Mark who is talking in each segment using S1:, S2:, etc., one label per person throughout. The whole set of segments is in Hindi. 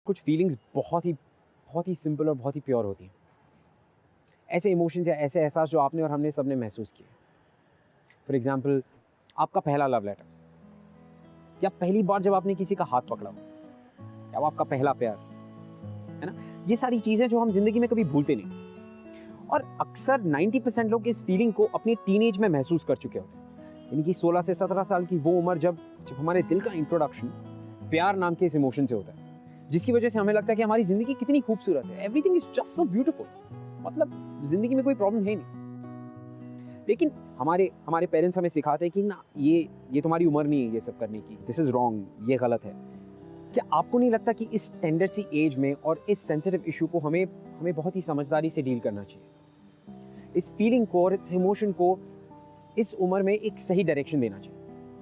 S1: कुछ फीलिंग्स बहुत ही सिंपल और बहुत ही प्योर होती हैं। ऐसे इमोशंस या ऐसे एहसास जो आपने और हमने सबने महसूस किए। फॉर एग्जाम्पल, आपका पहला लव लेटर, या पहली बार जब आपने किसी का हाथ पकड़ा, या वो आपका पहला प्यार, है ना। ये सारी चीज़ें जो हम जिंदगी में कभी भूलते नहीं, और अक्सर 90% लोग इस फीलिंग को अपनी टीनेज में महसूस कर चुके होते हैं। यानी कि 16 से 17 साल की वो उम्र जब हमारे दिल का इंट्रोडक्शन प्यार नाम के इस इमोशन से होता है, जिसकी वजह से हमें लगता है कि हमारी जिंदगी कितनी खूबसूरत है, everything is just so beautiful, मतलब जिंदगी में कोई प्रॉब्लम है नहीं। लेकिन हमारे पेरेंट्स हमें सिखाते हैं कि ना, ये तुम्हारी उम्र नहीं है ये सब करने की, दिस इज रॉन्ग, ये गलत है। क्या आपको नहीं लगता कि इस टेंडर सी एज में और इस सेंसिटिव इशू को हमें बहुत ही समझदारी से डील करना चाहिए, इस फीलिंग को और इस इमोशन को इस उम्र में एक सही डायरेक्शन देना चाहिए।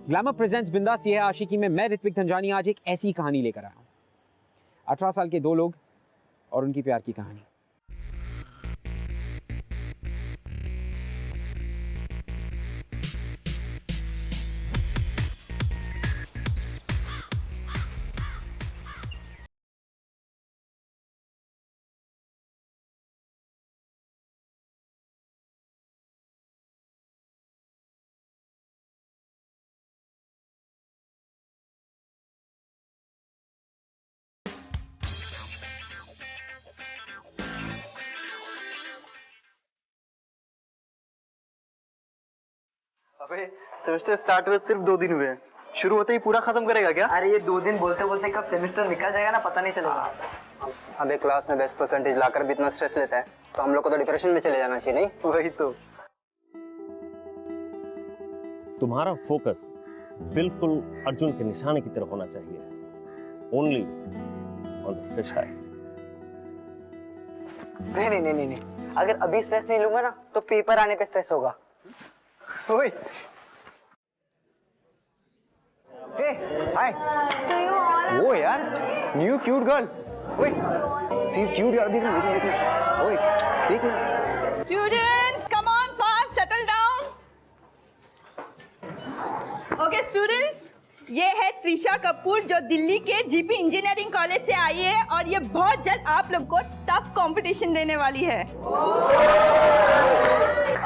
S1: ग्लैमर प्रेजेंट्स बिंदास ये है आशिकी में मैं ऋत्विक धनजानी आज एक ऐसी कहानी लेकर आया हूँ। 18 साल के दो लोग और उनकी प्यार की कहानी।
S2: अबे सेमेस्टर स्टार्ट हुए सिर्फ 2 दिन हुए हैं, शुरू होते ही पूरा खत्म करेगा क्या?
S3: अरे ये 2 दिन बोलते बोलते कब सेमेस्टर निकल जाएगा ना, पता नहीं चलेगा।
S4: अबे क्लास में बेस्ट परसेंटेज लाकर भी इतना स्ट्रेस लेता है तो हम लोग को तो डिप्रेशन में चले जाना चाहिए, नहीं?
S2: वही तो।
S5: तुम्हारा फोकस बिल्कुल अर्जुन के निशाने की तरफ होना चाहिए, ओनली ऑन द फिश आई।
S3: नहीं, अगर अभी स्ट्रेस नहीं लूंगा ना तो पेपर आने पे स्ट्रेस होगा।
S2: ओए हे हाय, वो यार न्यू क्यूट गर्ल, ओए शी इज क्यूट यार, देखना, ओए देखना।
S6: Students, come on, fast, settle down. Okay, students, ये है त्रिशा कपूर जो दिल्ली के जीपी इंजीनियरिंग कॉलेज से आई है और ये बहुत जल्द आप लोग को टफ कंपटीशन देने वाली है।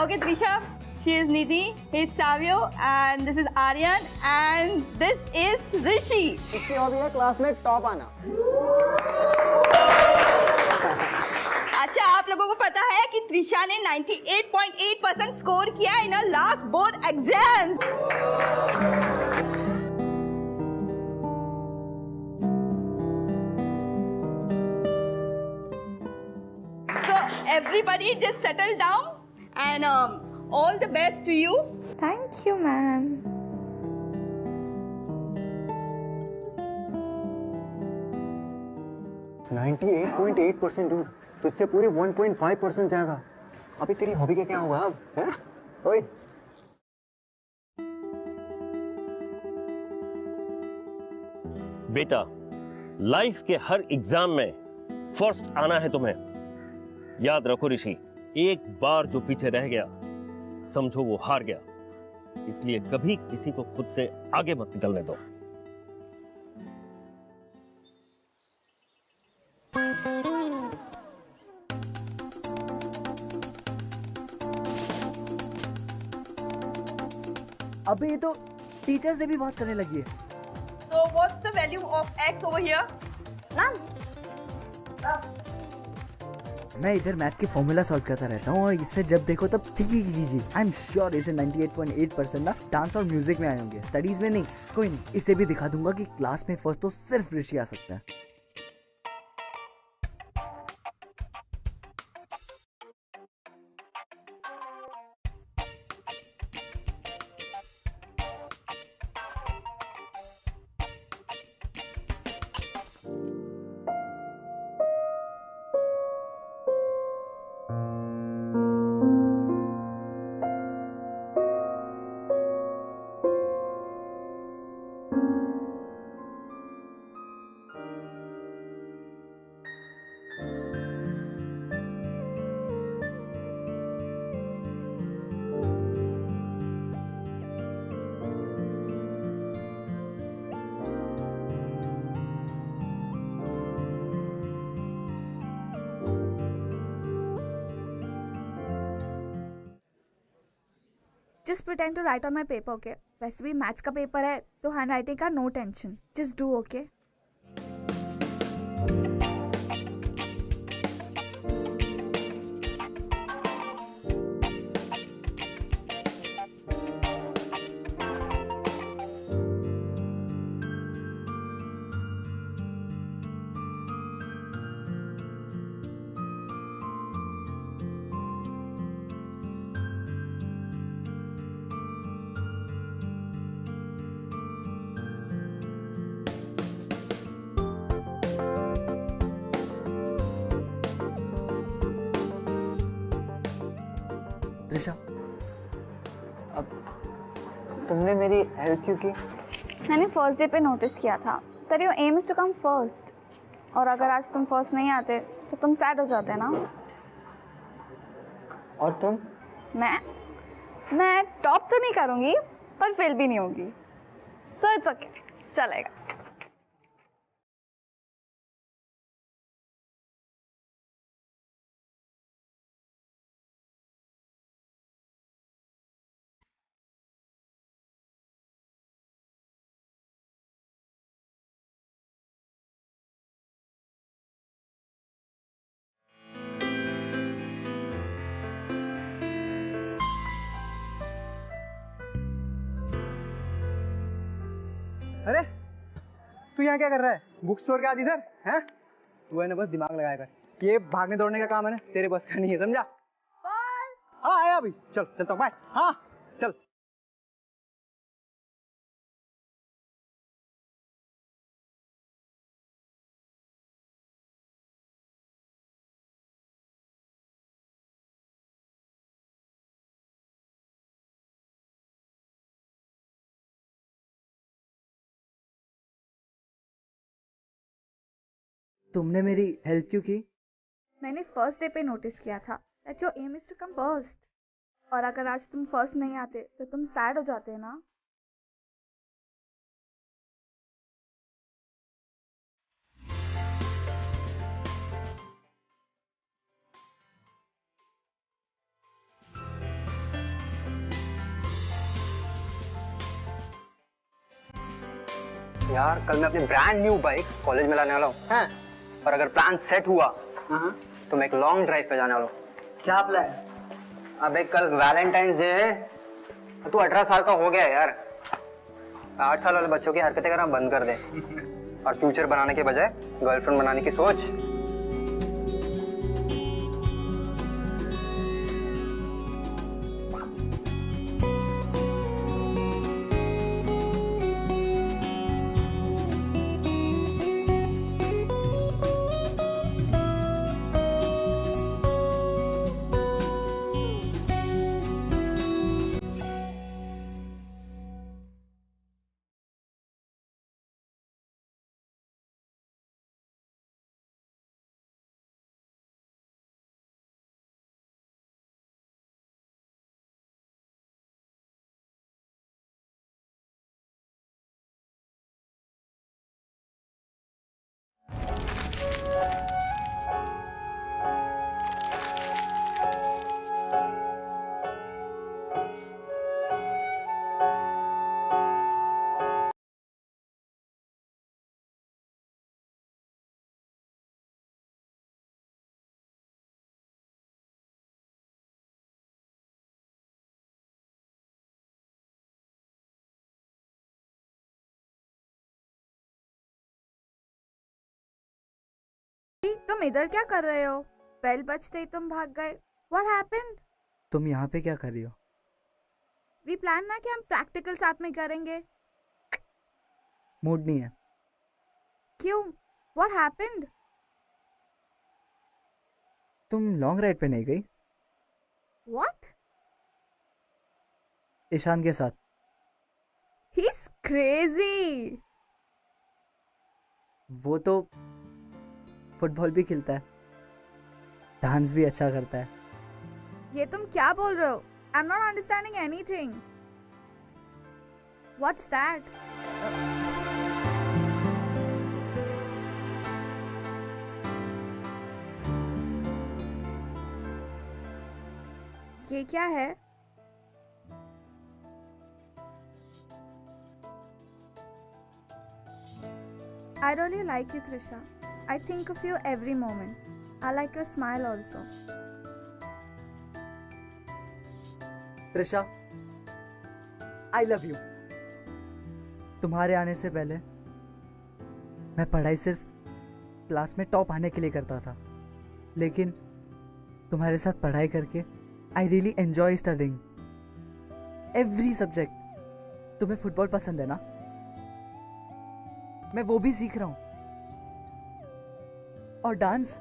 S6: Okay, Trisha, she is Nidhi, he is Savio, and this is Aryan, and this is Rishi.
S4: इसकी हॉबी है क्लास में टॉप आना।
S6: अच्छा, आप लोगों को पता है कि त्रिशा ने 98.8% स्कोर किया in last board exam. So everybody just settle down and all the best to you.
S7: Thank you, ma'am.
S4: %98.8 तुझसे पूरे 1.5% जाएगा। अभी तेरी हॉबी का क्या होगा अब, हैं? ओए
S5: बेटा, लाइफ के हर एग्जाम में फर्स्ट आना है तुम्हें। याद रखो ऋषि, एक बार जो पीछे रह गया समझो वो हार गया, इसलिए कभी किसी को खुद से आगे मत निकलने दो।
S3: अबे ये तो टीचर से भी बात करने लगी है।
S6: So what's the value of x over here?
S3: मैं इधर मैथ के फॉर्मूला सॉल्व करता रहता हूँ और इससे जब देखो तब जी आई एम श्योर इसे 98.8% ना डांस और म्यूजिक में आए होंगे, स्टडीज में नहीं। कोई नहीं, इसे भी दिखा दूंगा कि क्लास में फर्स्ट तो सिर्फ ऋषि आ सकता है।
S7: Just pretend to write on my paper, okay? वैसे भी मैथ्स का पेपर है तो हैंड राइटिंग का no tension. Just do, okay?
S3: Trisha,
S4: तुमने मेरी हेल्प क्यों की?
S7: मैंने फर्स्ट डे पे नोटिस किया था that your aim is to come first. और अगर आज तुम फर्स्ट नहीं आते तो तुम सैड हो जाते ना.
S4: और तुम?
S7: मैं टॉप तो नहीं करूँगी पर फेल भी नहीं होगी. So it's okay. चलेगा.
S4: अरे तू यहाँ क्या कर रहा है? बुक स्टोर के आज इधर हैं? तू है ना बस दिमाग लगाया कर. ये भागने दौड़ने का काम है ना, तेरे बस का नहीं है, समझा? हाँ आया अभी. चल चलता हूँ, बाय. हाँ चल.
S3: तुमने मेरी हेल्प क्यों की?
S7: मैंने फर्स्ट डे पे नोटिस किया था that your aim is to come first. और अगर आज तुम फर्स्ट नहीं आते तो तुम सैड हो जाते ना.
S4: यार कल मैं अपनी ब्रांड न्यू बाइक कॉलेज में लाने वाला हूँ हैं? और अगर प्लान सेट हुआ तो मैं एक लॉन्ग ड्राइव पे जाने वाला हूँ. क्या प्लान? अबे कल वैलेंटाइंस डे है. तू 18 साल का हो गया है यार. 8 साल वाले बच्चों की हरकतें करना बंद कर दे और फ्यूचर बनाने के बजाय गर्लफ्रेंड बनाने की सोच.
S7: तुम इधर क्या कर रहे हो? बेल बजते ही तुम भाग गए. What happened?
S3: तुम यहाँ पे क्या कर रही हो?
S7: We plan ना कि हम प्रैक्टिकल साथ में करेंगे.
S3: मूड नहीं है.
S7: क्यों? What happened?
S3: तुम लॉन्ग राइड पे नहीं गई?
S7: What?
S3: ईशान के साथ.
S7: He's crazy.
S3: वो तो फुटबॉल भी खेलता है, डांस भी अच्छा करता है.
S7: ये तुम क्या बोल रहे हो? I'm not understanding anything. What's that? ये क्या है? I really like you, Trisha. I think of you every moment. I like your smile also.
S3: Trisha, I love you. तुम्हारे आने से पहले मैं पढ़ाई सिर्फ क्लास में टॉप आने के लिए करता था, लेकिन तुम्हारे साथ पढ़ाई करके I really enjoy studying every subject. तुम्हें फुटबॉल पसंद है ना? मैं वो भी सीख रहा हूं, और डांस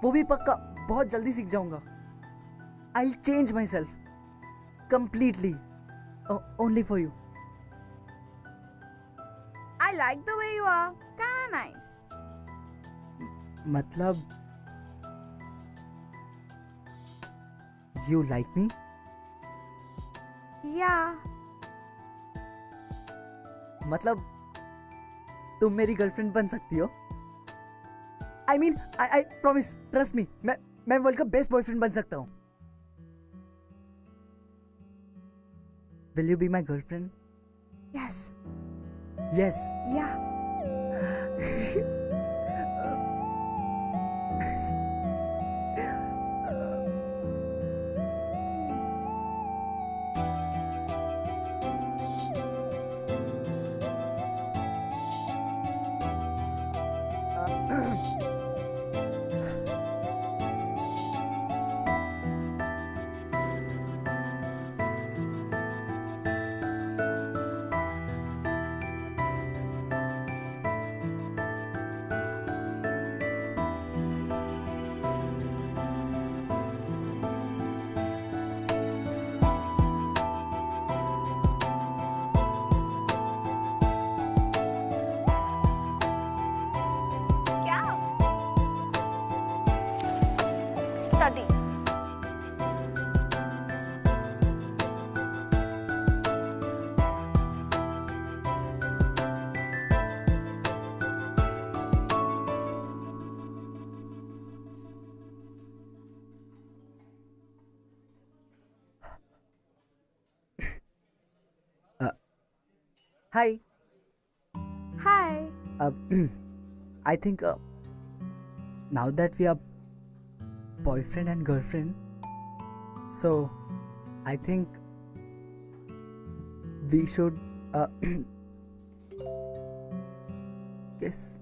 S3: वो भी पक्का बहुत जल्दी सीख जाऊंगा. I'll change myself completely only for you.
S7: I like the way you are. Kinda nice.
S3: मतलब you like me?
S7: Yeah.
S3: मतलब तुम मेरी गर्लफ्रेंड बन सकती हो? I mean, I promise, trust me, मैं वर्ल्ड का बेस्ट बॉयफ्रेंड बन सकता हूँ. Will you be my girlfriend?
S7: Yes.
S3: Yes.
S7: Yeah. Study.
S3: Hi.
S7: Hi.
S3: I think now that we are boyfriend and girlfriend, so I think we should kiss.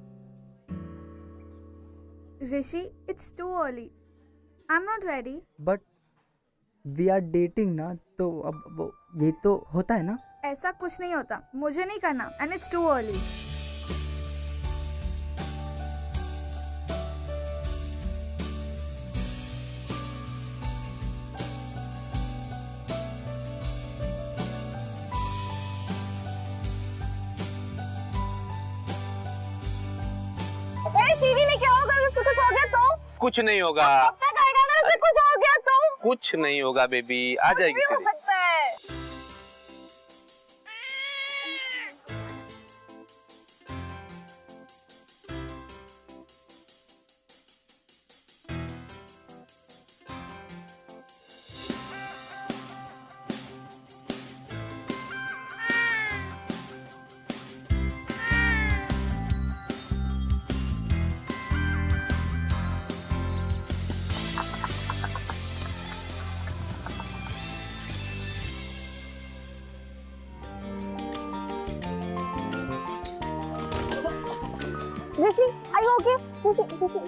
S7: Rishi, it's too early. I'm not ready.
S3: But we are dating ना, तो अब वो ये तो होता है ना?
S7: ऐसा कुछ नहीं होता. मुझे नहीं करना. And it's too early.
S6: TV लेके आओ, अगर उसको कुछ हो गया तो?
S8: कुछ नहीं होगा.
S6: कब तक आएगा अगर उसे कुछ हो गया तो?
S8: कुछ नहीं होगा बेबी, आ जाएगी
S6: कुछ भी हो
S8: सीधी.
S6: सकता है. Rishi, are you okay? Rishi.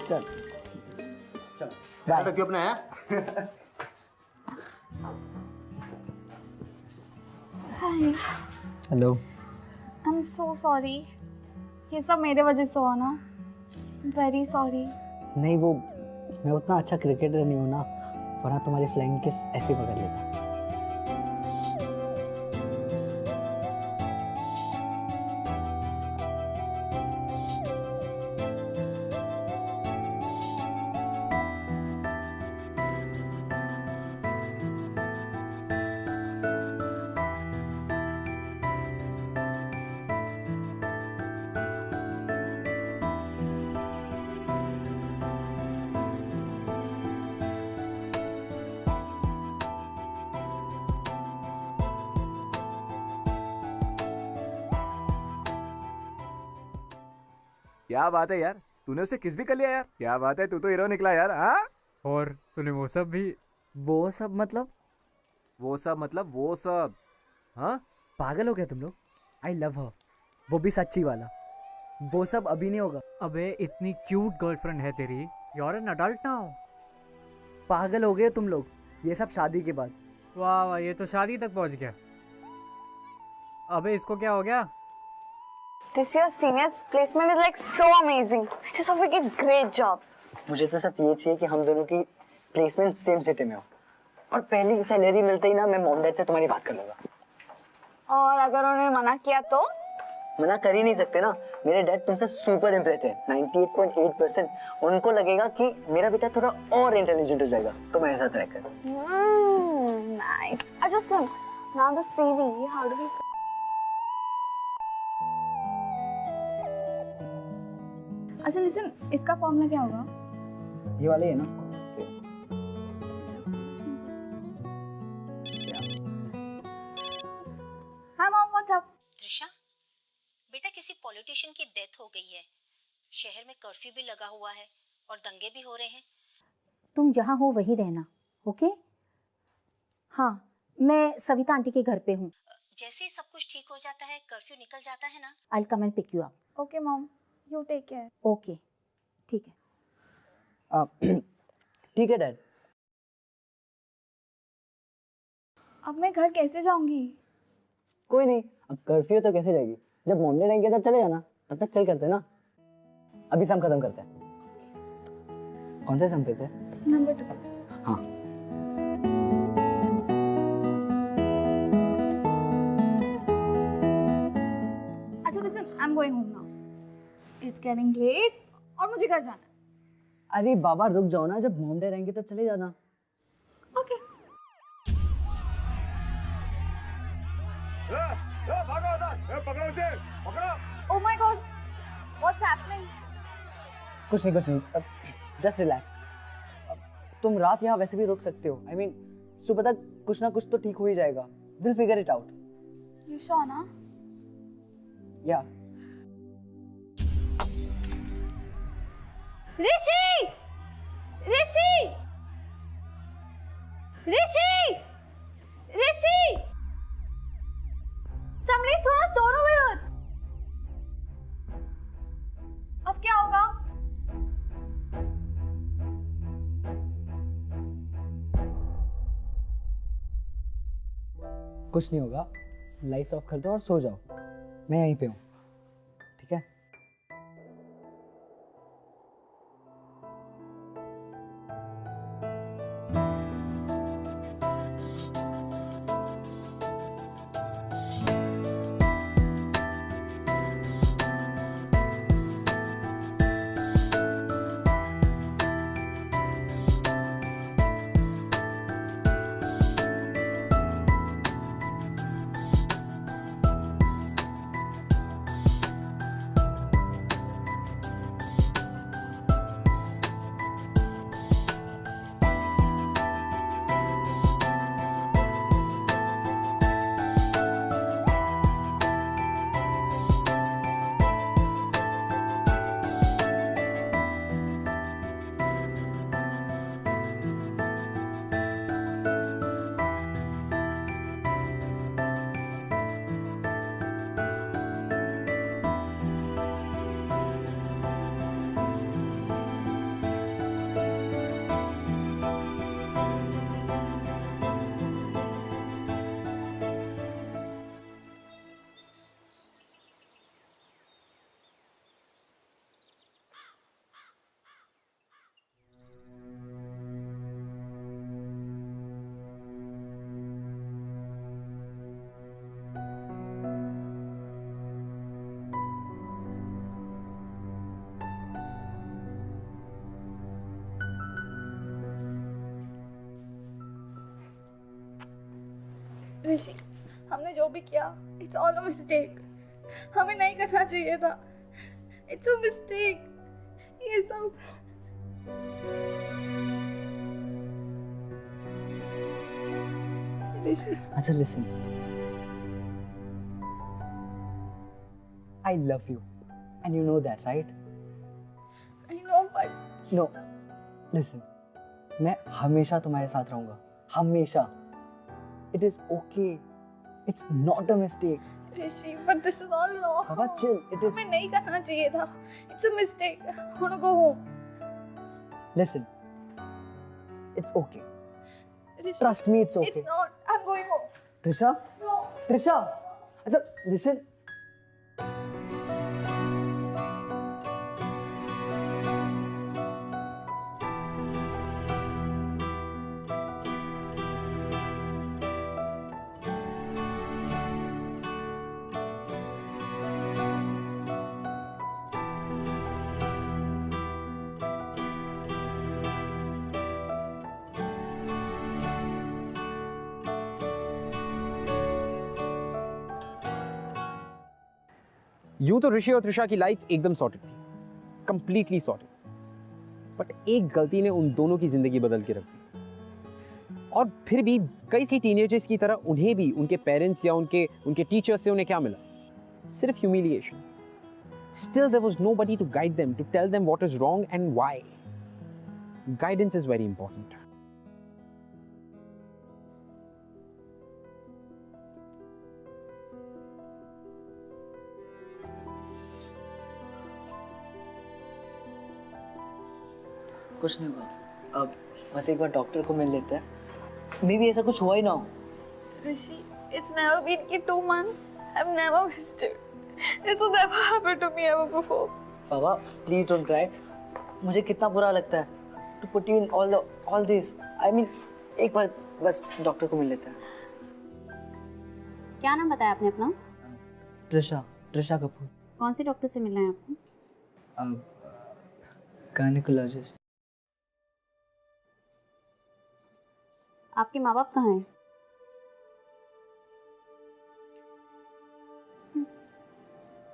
S2: चल क्यों अपना है?
S7: Hi.
S3: Hello.
S7: I'm so sorry. ये सब मेरे वजह से हुआ ना. Very sorry.
S3: नहीं, वो मैं उतना अच्छा क्रिकेटर नहीं हूँ ना, वरना तुम्हारी फ्लाइंग किस ऐसे पकड़ लेता.
S9: क्या बात है यार, तूने उसे किस भी कर लिया यार। क्या बात है, तू तो हीरो निकला यार। हाँ, और तूने वो सब भी।
S3: वो सब मतलब?
S9: वो सब मतलब वो सब। हाँ,
S3: पागल हो गया तुम लोग? आई लव हर, वो भी सच्ची वाला। वो सब अभी नहीं होगा।
S9: अबे इतनी क्यूट गर्लफ्रेंड है तेरी, you are an adult now.
S3: पागल हो गए तुम लोग, ये सब शादी के बाद।
S9: वाह वाह, ये तो शादी तक पहुंच गया। अबे इसको क्या हो गया?
S10: This year's seniors placement is like so amazing. I just hope we get great jobs.
S4: मुझे तो सिर्फ ये चाहिए कि हम दोनों की प्लेसमेंट सेम सिटी में हो, और पहली सैलरी मिलते ही ना मैं मॉम डैड से तुम्हारी बात कर लूंगा।
S10: और अगर उन्होंने मना किया तो?
S4: मना कर ही नहीं सकते ना, मेरे डैड तुमसे सुपर इम्प्रेस्ड है, 98.8%। उनको लगेगा कि मेरा बेटा थोड़ा और इंटेलिजेंट हो जाएगा, तो मैं ऐसा ट्राई कर।
S10: Nice. Just listen. Now the CV. How do we?
S7: अच्छा लिसन, इसका फॉर्मूला क्या होगा?
S4: ये वाले है ना?
S7: हाँ मॉम, व्हाट्स अप?
S11: त्रिशा, बेटा किसी पॉलिटिशियन की डेथ हो गई है, शहर में कर्फ्यू भी लगा हुआ है और दंगे भी हो रहे हैं।
S12: तुम जहाँ हो वहीं रहना, ओके? हाँ, मैं सविता आंटी के घर पे हूँ।
S11: जैसे ही सब कुछ ठीक हो जाता है, कर्फ्यू निकल जाता है ना,
S12: I will come and pick you up.
S7: Okay mom, you take care.
S12: Okay, ठीक है।
S4: ठीक है डैड।
S7: अब मैं घर कैसे जाऊंगी?
S4: कोई नहीं, अब कर्फ्यू तो कैसे जाएगी, जब मॉम डैड आएंगे तब चले जाना, तब तक चल करते ना। अभी सम खत्म करते हैं। कौन से सम पे थे?
S7: नंबर 2।
S4: हाँ।
S7: अच्छा listen, I am going home now. It's getting late और मुझे घर जाना है।
S4: अरे बाबा रुक जाओ ना, जब मॉम डैड आएंगे तब चले जाना।
S7: ओके।
S9: भागो उधर, पकड़ो उसे, पकड़ो।
S7: Oh my God, what's happening?
S4: कुछ नहीं, जस्ट रिलैक्स। तुम रात यहाँ वैसे भी रुक सकते हो, आई मीन सुबह तक कुछ ना कुछ तो ठीक हो ही जाएगा। Will figure it out.
S7: You sure ना?
S4: या।
S7: ऋषि! ऋषि! ऋषि! ऋषि! Somebody's thrown a stone over here. अब क्या होगा?
S4: कुछ नहीं होगा, लाइट्स ऑफ कर दो और सो जाओ, मैं यहीं पे हूँ, ठीक है?
S7: ऋषि, हमने जो भी किया, इट्स ऑल अ मिस्टेक। हमें नहीं करना चाहिए था। It's a mistake. ये सब ऋषि।
S4: अच्छा listen, I love you and you know that, right?
S7: No, but
S3: no listen, मैं हमेशा तुम्हारे साथ रहूंगा, हमेशा. It is okay, it's not a mistake.
S7: Rishi, but this is all wrong.
S3: बाबा चिल, इट इज.
S7: हमें नहीं करना चाहिए था. It's a mistake. I want to go home.
S3: Listen, it's okay.
S7: Rishi,
S3: trust me, it's okay.
S7: It's not. I'm going home.
S3: Trisha,
S7: No.
S3: Trisha, अच्छा लिसन.
S1: यूं तो ऋषि और त्रिशा की लाइफ एकदम सॉर्टेड थी, कंप्लीटली सॉर्टेड, बट एक गलती ने उन दोनों की जिंदगी बदल के रख दी. और फिर भी कई सी टीनेजर्स की तरह उन्हें भी उनके पेरेंट्स या उनके टीचर्स से उन्हें क्या मिला? सिर्फ humiliation. Still there was nobody to guide them, to tell them what is wrong and why. Guidance is very important.
S3: कुछ नहीं होगा, अब बस एक बार डॉक्टर को मिल लेते हैं. मे बी ऐसा कुछ हुआ ही ना हो.
S7: Rishi, it's never been 2 months. I've never missed it. This has never happened to me ever before.
S3: बाबा प्लीज डोंट क्राई. मुझे कितना बुरा लगता है to put you in all this. I mean एक बार बस डॉक्टर को मिल लेते हैं.
S13: क्या नाम बताया आपने अपना?
S3: त्रिशा कपूर.
S13: कौन से डॉक्टर से मिलना है आपको?
S3: गायनेकोलॉजिस्ट.
S13: आपके माँ बाप कहाँ हैं?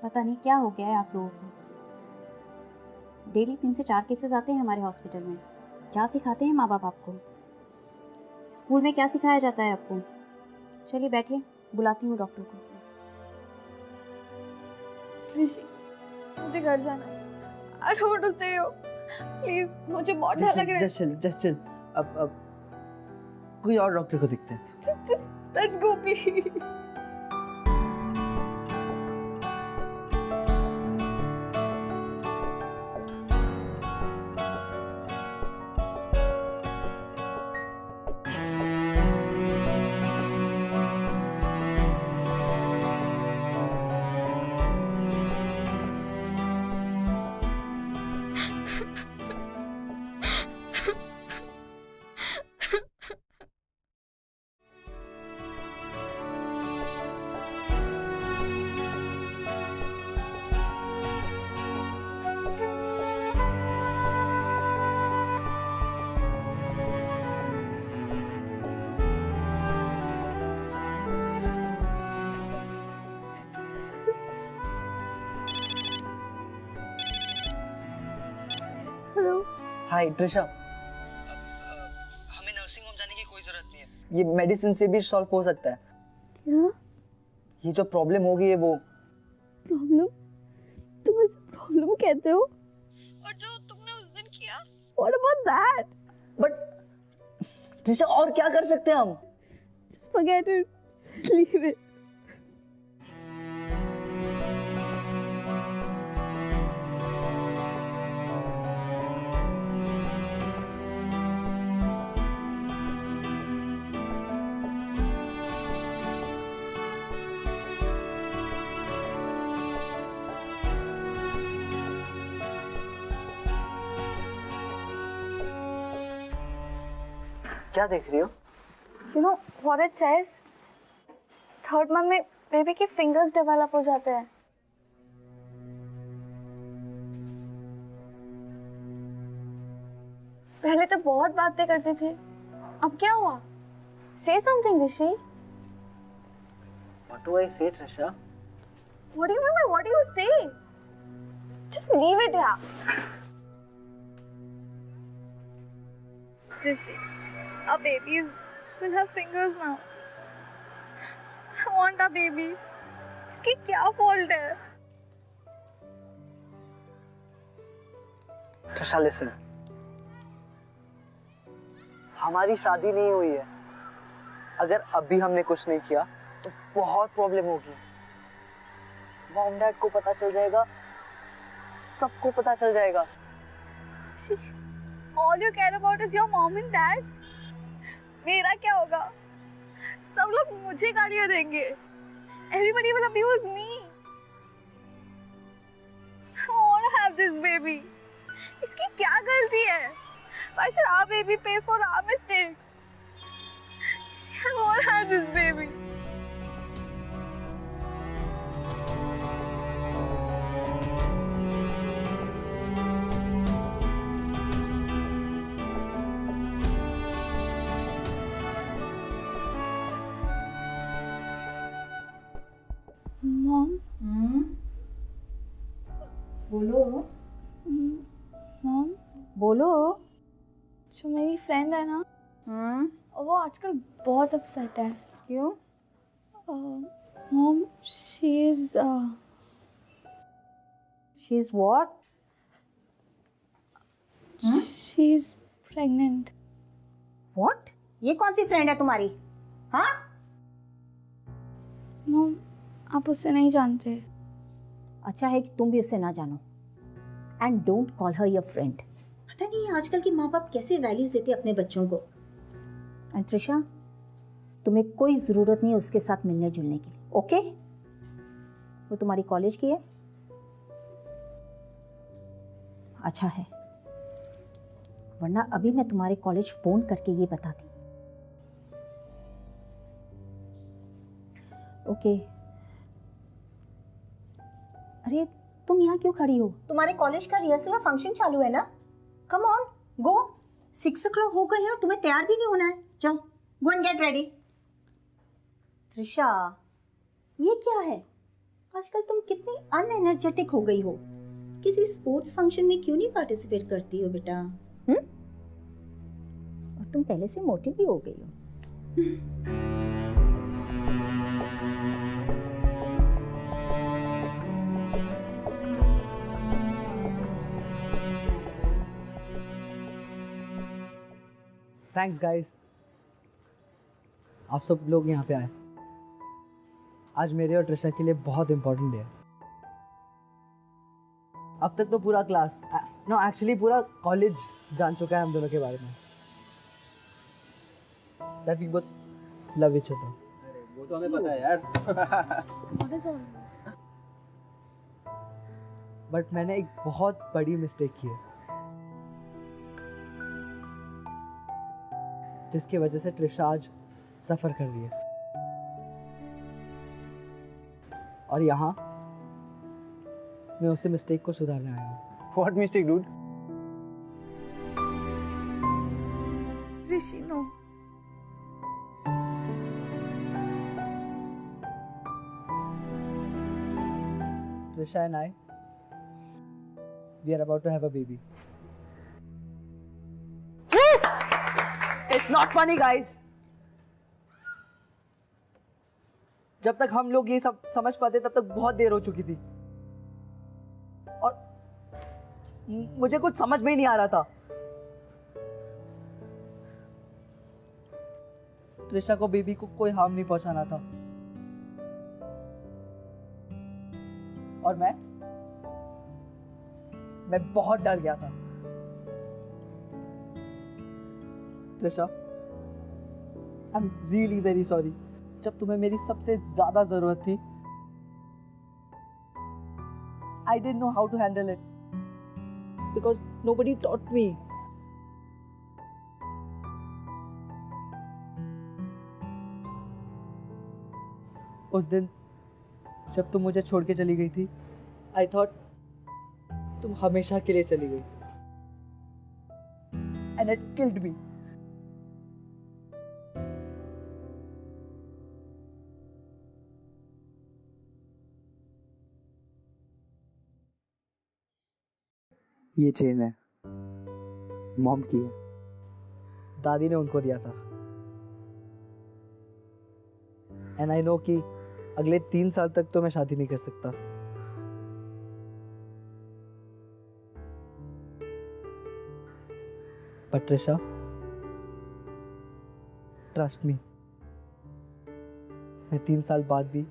S13: पता नहीं क्या हो गया है आप लोगों को. डेली 3 से 4 केसेस आते हैं हमारे हॉस्पिटल में. क्या सिखाते हैं माँ बाप आपको? स्कूल में क्या सिखाया जाता है आपको? चलिए बैठिए, बुलाती हूँ डॉक्टर को.
S7: Rishi, मुझे घर जाना है. I don't want to stay here. Please, मुझे बहुत डर लग रहा है.
S3: Just chill. अब कोई और डॉक्टर को दिखते हैं.
S7: Just let's go, please.
S3: हाय त्रिशा. हमें नर्सिंग होम जाने की कोई जरूरत नहीं है. ये मेडिसिन से भी सॉल्व हो सकता है.
S7: क्या?
S3: ये जो प्रॉब्लम हो गई है वो.
S7: प्रॉब्लम? तुम इसे प्रॉब्लम कहते हो? और जो तुमने उस दिन किया? What about that?
S3: But Trisha और क्या कर सकते हैं हम?
S7: Just forget it. Leave it.
S3: क्या देख रही हो?
S10: You know what it says? 3rd month में बेबी के फिंगर्स डेवलप हो जाते हैं. पहले तो बहुत बातें करते थे. अब क्या हुआ? Say something, Rishi.
S3: What do I say, Trisha?
S10: What do you mean by what do you say? Just leave it, yeah.
S7: Rishi, our babies will have fingers now. I want a baby. इसकी क्या fault है?
S4: ट्रिशा लिसन, हमारी शादी नहीं हुई है। अगर अभी हमने कुछ नहीं किया तो बहुत प्रॉब्लम होगी। मॉम डैड को पता चल जाएगा, सबको पता चल जाएगा।
S7: All you care about is your mom and dad. मेरा क्या होगा? सब लोग मुझे गालियाँ देंगे। Everybody will abuse me. I want to have this baby. इसकी क्या गलती है? Why should our baby pay for our mistakes? I want to have this baby. Mom?
S12: बोलो।
S7: Mom?
S12: बोलो।
S7: जो मेरी फ्रेंड है ना, वो आजकल बहुत अपसेट है।
S12: क्यों?
S7: Mom, she is
S12: what?
S7: She is pregnant.
S12: What? ये कौन सी फ्रेंड है तुम्हारी? हाँ?
S7: Mom, आप उससे नहीं जानते।
S12: अच्छा है कि तुम भी उससे ना जानो। And don't call her your friend. पता नहीं आजकल के माँ बाप कैसे वैल्यूज देते अपने बच्चों को। एंड त्रिशा, तुम्हें कोई जरूरत नहीं उसके साथ मिलने जुलने की, ओके? वो तुम्हारी कॉलेज की है। अच्छा है, वरना अभी मैं तुम्हारे कॉलेज फोन करके ये बताती। ओके। अरे तुम यहाँ क्यों खड़ी हो? तुम्हारे कॉलेज का रिहर्सल और फंक्शन चालू है ना? Come on, go. 6 o'clock हो गई है और तुम्हें तैयार भी नहीं होना है। जाओ, go and get ready. Trisha, ये क्या है? आजकल तुम कितनी अनएनर्जेटिक हो गई हो। किसी स्पोर्ट्स फंक्शन में क्यों नहीं पार्टिसिपेट करती हो बेटा? और तुम पहले से मोटी भी हो गई हो।
S3: थैंक्स गाइस, आप सब लोग यहाँ पे आए। आज मेरे और ट्रिशा के लिए बहुत इंपॉर्टेंट डे है। अब तक तो पूरा क्लास, नो एक्चुअली पूरा कॉलेज जान चुका है हम दोनों के बारे में। That we both love each other.
S2: वो तो हमें पता है यार।
S7: What is all this?
S3: But मैंने एक बहुत बड़ी मिस्टेक की है, जिसकी वजह से ट्रिशा आज सफर कर रही है। और यहाँ मैं उसी मिस्टेक को सुधारने आया हूँ।
S2: What mistake, dude?
S7: Rishi, no.
S3: Trisha and I, we are about to have a baby. It's not funny, guys. जब तक हम लोग ये सब समझ पाते तब तक बहुत देर हो चुकी थी और मुझे कुछ समझ में ही नहीं आ रहा था। त्रिशा को बेबी को कोई हार्म नहीं पहुंचाना था और मैं बहुत डर गया था। Trisha, I am really very sorry. जब तुम्हें मेरी सबसे ज्यादा जरूरत थी, I didn't know how to handle it because nobody taught me. उस दिन जब तुम मुझे छोड़ के चली गई थी, I thought तुम हमेशा के लिए चली गई, and it killed me. ये चेन है, मॉम की है, दादी ने उनको दिया था। एंड आई नो कि अगले 3 साल तक तो मैं शादी नहीं कर सकता, पट्रिशा, ट्रस्ट मी, मैं 3 साल बाद भी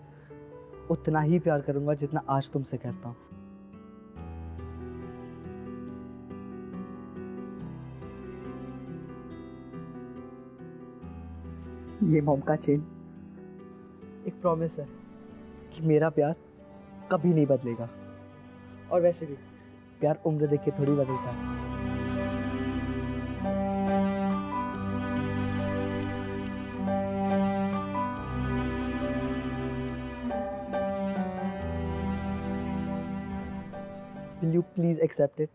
S3: उतना ही प्यार करूंगा जितना आज तुमसे करता हूँ। ये मॉम का चेन एक प्रॉमिस है कि मेरा प्यार कभी नहीं बदलेगा। और वैसे भी प्यार उम्र देख के थोड़ी बदलता है। Will you please accept it?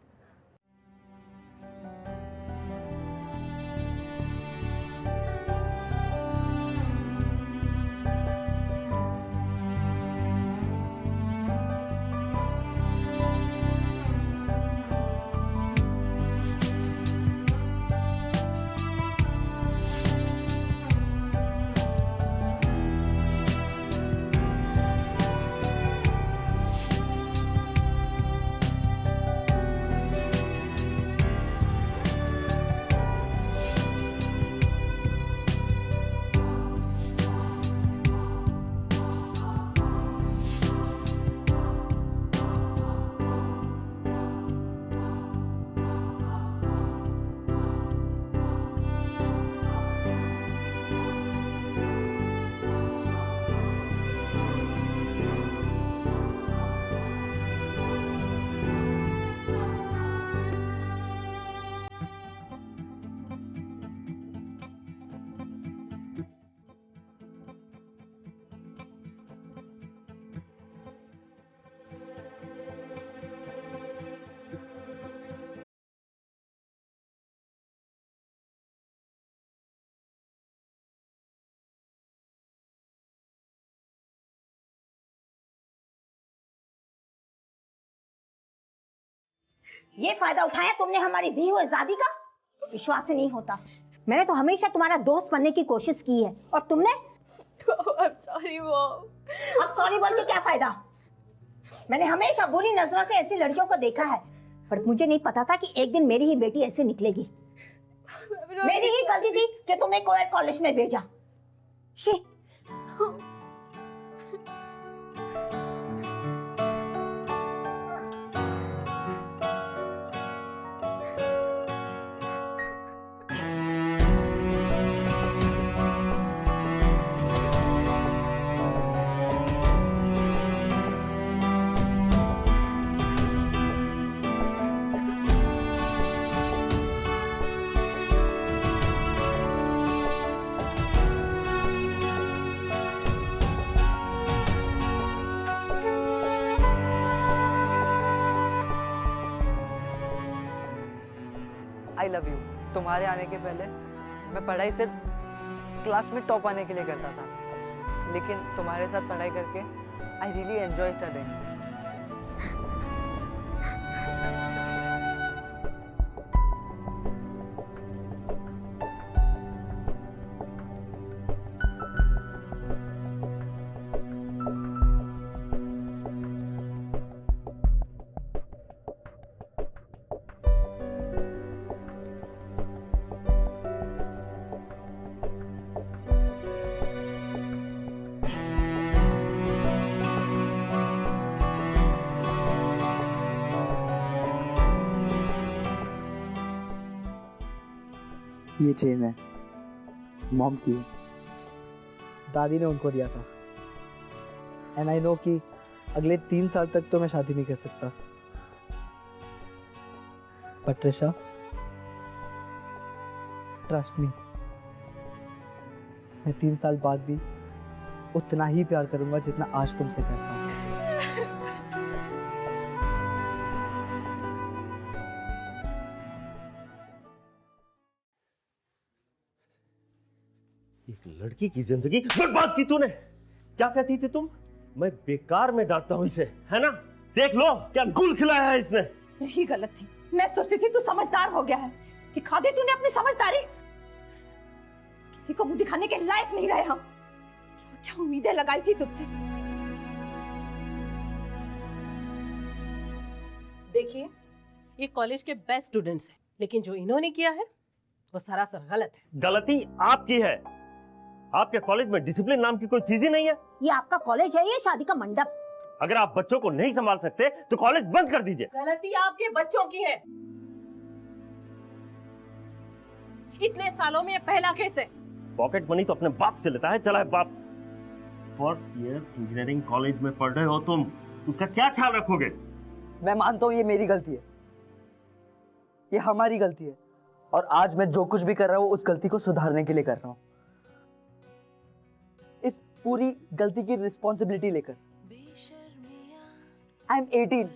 S12: ये फायदा उठाया तुमने हमारी दी हुई आजादी का? विश्वास ही नहीं होता। मैंने तो हमेशा तुम्हारा दोस्त बनने की कोशिश की है और तुमने
S7: सॉरी मॉम।
S12: अब सॉरी बोल के क्या फायदा? मैंने हमेशा बुरी नजरों से ऐसी लड़कियों को देखा है, पर मुझे नहीं पता था कि एक दिन मेरी ही बेटी ऐसे निकलेगी। मेरी ही गलती थी जो तुम्हें कोएड कॉलेज में भेजा। She
S3: I love you. तुम्हारे आने के पहले मैं पढ़ाई सिर्फ क्लास में टॉप आने के लिए करता था, लेकिन तुम्हारे साथ पढ़ाई करके आई रियली एंजॉय स्टडिंग। ये चेन है, मॉम की है, दादी ने उनको दिया था। एंड आई नो कि अगले 3 साल तक तो मैं शादी नहीं कर सकता। पट्रिशा, ट्रस्ट मी, मैं 3 साल बाद भी उतना ही प्यार करूंगा जितना आज तुमसे करता हूँ।
S5: एक लड़की की जिंदगी बर्बाद की तूने। क्या कहती थी तुम? मैं बेकार में डांटता हूं इसे, है ना? देख लो क्या गुल खिलाया है इसने।
S6: यही गलत थी। मैं सोचती थी तू समझदार हो गया है। दिखा दे तूने अपनी समझदारी। किसी को मुंह दिखाने के लायक नहीं रहे हम। क्या उम्मीदें लगाई थी तुझसे।
S14: देखिए, ये कॉलेज के बेस्ट स्टूडेंट्स हैं, लेकिन जो इन्होंने किया है वो सरासर गलत है।
S5: गलती आपकी है। आपके कॉलेज में डिसिप्लिन नाम की कोई चीज ही नहीं है।
S12: ये आपका कॉलेज है, ये शादी का मंडप।
S5: अगर आप बच्चों को नहीं संभाल सकते तो कॉलेज बंद कर दीजिए।
S14: गलती आपके बच्चों की है। इतने सालों में ये पहला केस है।
S5: पॉकेट मनी तो अपने बाप से लेता है, चला है बाप। फर्स्ट ईयर इंजीनियरिंग कॉलेज में पढ़ रहे हो तुम, उसका क्या ख्याल रखोगे?
S3: मैं मानता हूँ ये मेरी गलती है, ये हमारी गलती है, और आज मैं जो कुछ भी कर रहा हूँ उस गलती को सुधारने के लिए कर रहा हूँ। इस पूरी गलती की रिस्पॉन्सिबिलिटी लेकर आई एम 18।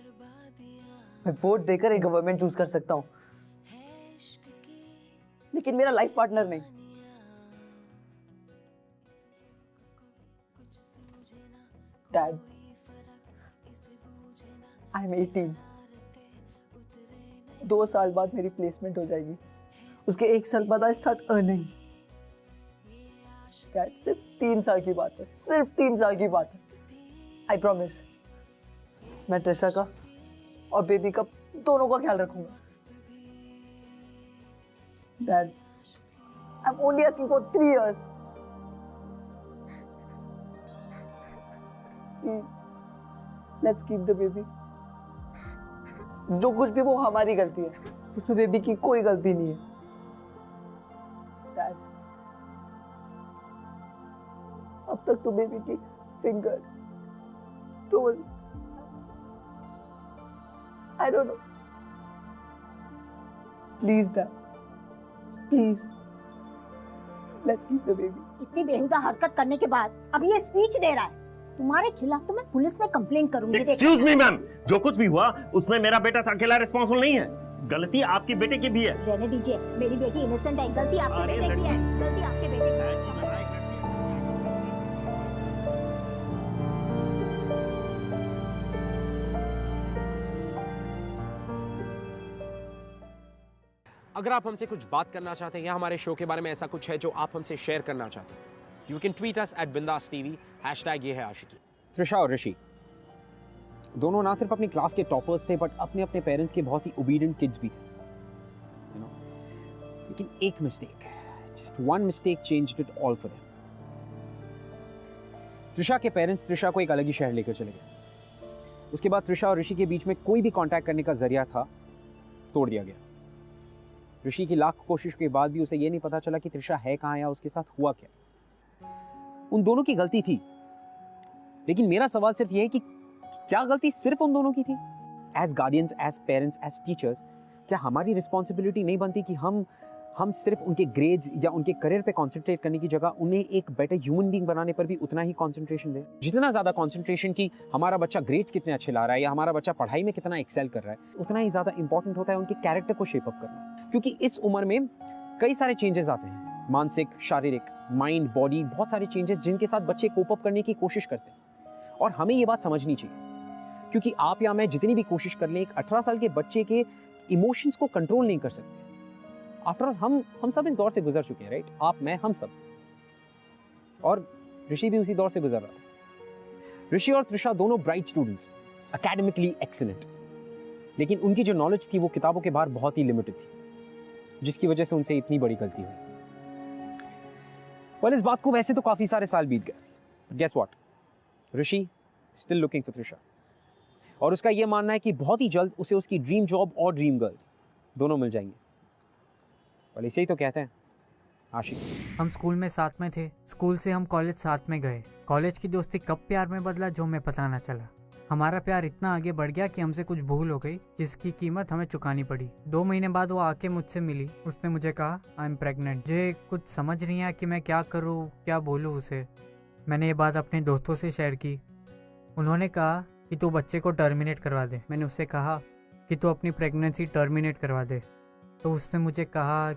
S3: मैं वोट देकर एक गवर्नमेंट चूज कर सकता हूँ, लेकिन मेरा लाइफ पार्टनर नहीं। Dad, I am 18। 2 साल बाद मेरी प्लेसमेंट हो जाएगी, उसके 1 साल बाद आई स्टार्ट अर्निंग। डैड, सिर्फ 3 साल की बात है, सिर्फ 3 साल की बात है। आई प्रॉमिस, मैं ट्रिशा का और बेबी का दोनों का ख्याल रखूंगा। Dad, I am only asking for 3 years। Please, let's keep the baby. जो कुछ भी वो हमारी गलती है, उसमें बेबी की कोई गलती नहीं है। डैड, अब तक तो बेबी की fingers, toes, I don't know. Please dad, please, let's keep the baby.
S12: इतनी बेहुदा हरकत करने के बाद अब ये स्पीच दे रहा है। तुम्हारे खिलाफ तो मैं पुलिस में कंप्लेंट करूंगी।
S5: एक्सक्यूज मी मैम, जो कुछ भी हुआ उसमें मेरा बेटा अकेला रिस्पॉन्सिबल नहीं है। गलती आपकी बेटे की भी है।
S12: रहने दीजिए, मेरी बेटी इनोसेंट है। गलती आपके बेटे की है, गलती आपके बेटे की है।
S1: अगर आप हमसे कुछ बात करना चाहते हैं या हमारे शो के बारे में ऐसा कुछ है जो आप हमसे शेयर करना चाहते हैं, you can tweet us @bindaastv, # ये है आशिकी। त्रिशा और ऋषि दोनों ना सिर्फ अपनी क्लास के टॉपर्स थे, बट अपने अपने पेरेंट्स के बहुत ही ओबीडिएंट किड्स भी थे, यू नो। लेकिन एक mistake, just one mistake changed it all for them. Trisha के पेरेंट्स त्रिशा को एक अलग ही शहर लेकर चले गए। उसके बाद त्रिशा और ऋषि के बीच में कोई भी कांटेक्ट करने का जरिया था, तोड़ दिया गया। ऋषि की लाख कोशिश के बाद भी उसे यह नहीं पता चला कि त्रिशा है कहां या उसके साथ हुआ क्या। उन दोनों की गलती थी, लेकिन मेरा सवाल सिर्फ यह है कि क्या गलती सिर्फ उन दोनों की थी? As guardians, as parents, as teachers, क्या हमारी रिस्पॉन्सिबिलिटी नहीं बनती कि हम सिर्फ उनके ग्रेड्स या उनके करियर पे कंसंट्रेट करने की जगह उन्हें एक बेटर ह्यूमन बीइंग बनाने पर भी उतना ही कंसंट्रेशन दें? जितना ज़्यादा कंसंट्रेशन की हमारा बच्चा ग्रेड्स कितने अच्छे ला रहा है या हमारा बच्चा पढ़ाई में कितना एक्सेल कर रहा है, उतना ही ज़्यादा इंपॉर्टेंट होता है उनके कैरेक्टर को शेप अप करना। क्योंकि इस उम्र में कई सारे चेंजेस आते हैं, मानसिक, शारीरिक, माइंड, बॉडी, बहुत सारे चेंजेस जिनके साथ बच्चे कोप अप करने की कोशिश करते हैं। और हमें ये बात समझनी चाहिए, क्योंकि आप या मैं जितनी भी कोशिश कर लें, एक 18 साल के बच्चे के इमोशंस को कंट्रोल नहीं कर सकते। आफ्टर ऑल हम सब इस दौर से गुजर चुके हैं, राइट? आप, मैं, हम सब। और ऋषि भी उसी दौर से गुजर रहा था। ऋषि और त्रिशा दोनों ब्राइट स्टूडेंट्स, एकेडमिकली एक्सीलेंट, लेकिन उनकी जो नॉलेज थी वो किताबों के बाहर बहुत ही लिमिटेड थी, जिसकी वजह से उनसे इतनी बड़ी गलती हुई। इस बात को वैसे तो काफी सारे साल बीत गए, guess what, Rishi still looking for Trisha, और उसका यह मानना है कि बहुत ही जल्द उसे उसकी ड्रीम जॉब और ड्रीम गर्ल दोनों मिल जाएंगे। और इसे ही तो कहते हैं आशिक।
S15: हम स्कूल में साथ में थे, स्कूल से हम कॉलेज साथ में गए। कॉलेज की दोस्ती कब प्यार में बदला जो हमें पता ना चला। हमारा प्यार इतना आगे बढ़ गया कि हमसे कुछ भूल हो गई जिसकी कीमत हमें चुकानी पड़ी। 2 महीने बाद वो आके मुझसे मिली। उसने मुझे कहा आई एम प्रेग्नेंट। मुझे कुछ समझ नहीं आया कि मैं क्या करूँ, क्या बोलूँ उसे। मैंने ये बात अपने दोस्तों से शेयर की। उन्होंने कहा कि तू बच्चे को टर्मिनेट करवा दे। मैंने उससे कहा कि तू अपनी प्रेगनेंसी टर्मिनेट करवा दे, तो उसने मुझे कहा